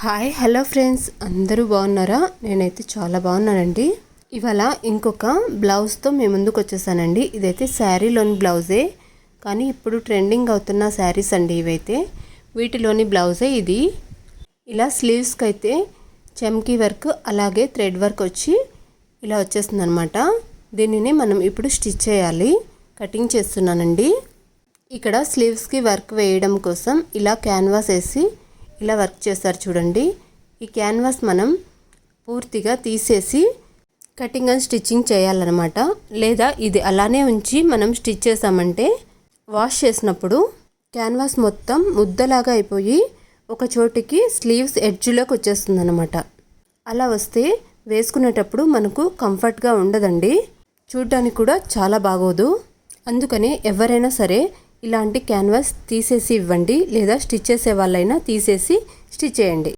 Hi hello friends, అందరూ బాగున్నారా? నేనైతే చాలా బాగున్నానండి. ఇవాళ ఇంకొక బ్లౌజ్తో మేము ముందుకు వచ్చేసానండి. ఇదైతే శారీలోని బ్లౌజే, కానీ ఇప్పుడు ట్రెండింగ్ అవుతున్న శారీస్ అండి ఇవైతే. వీటిలోని బ్లౌజే ఇది. ఇలా స్లీవ్స్కి అయితే చమ్కీ వర్క్ అలాగే థ్రెడ్ వర్క్ వచ్చి ఇలా వచ్చేస్తుంది అనమాట. దీనిని మనం ఇప్పుడు స్టిచ్ చేయాలి. కటింగ్ చేస్తున్నానండి. ఇక్కడ స్లీవ్స్కి వర్క్ వేయడం కోసం ఇలా క్యాన్వాస్ వేసి ఇలా వర్క్ చేస్తారు చూడండి. ఈ క్యాన్వాస్ మనం పూర్తిగా తీసేసి కటింగ్ అండ్ స్టిచ్చింగ్ చేయాలన్నమాట. లేదా ఇది అలానే ఉంచి మనం స్టిచ్ చేసామంటే వాష్ చేసినప్పుడు క్యాన్వాస్ మొత్తం ముద్దలాగా అయిపోయి ఒక చోటికి స్లీవ్స్ ఎడ్జ్లోకి వచ్చేస్తుంది అనమాట. అలా వస్తే వేసుకునేటప్పుడు మనకు కంఫర్ట్గా ఉండదండి, చూడ్డానికి కూడా చాలా బాగోదు. అందుకని ఎవరైనా సరే ఇలాంటి క్యాన్వాస్ తీసేసి ఇవ్వండి, లేదా స్టిచ్ చేసే వాళ్ళైనా తీసేసి స్టిచ్ చేయండి.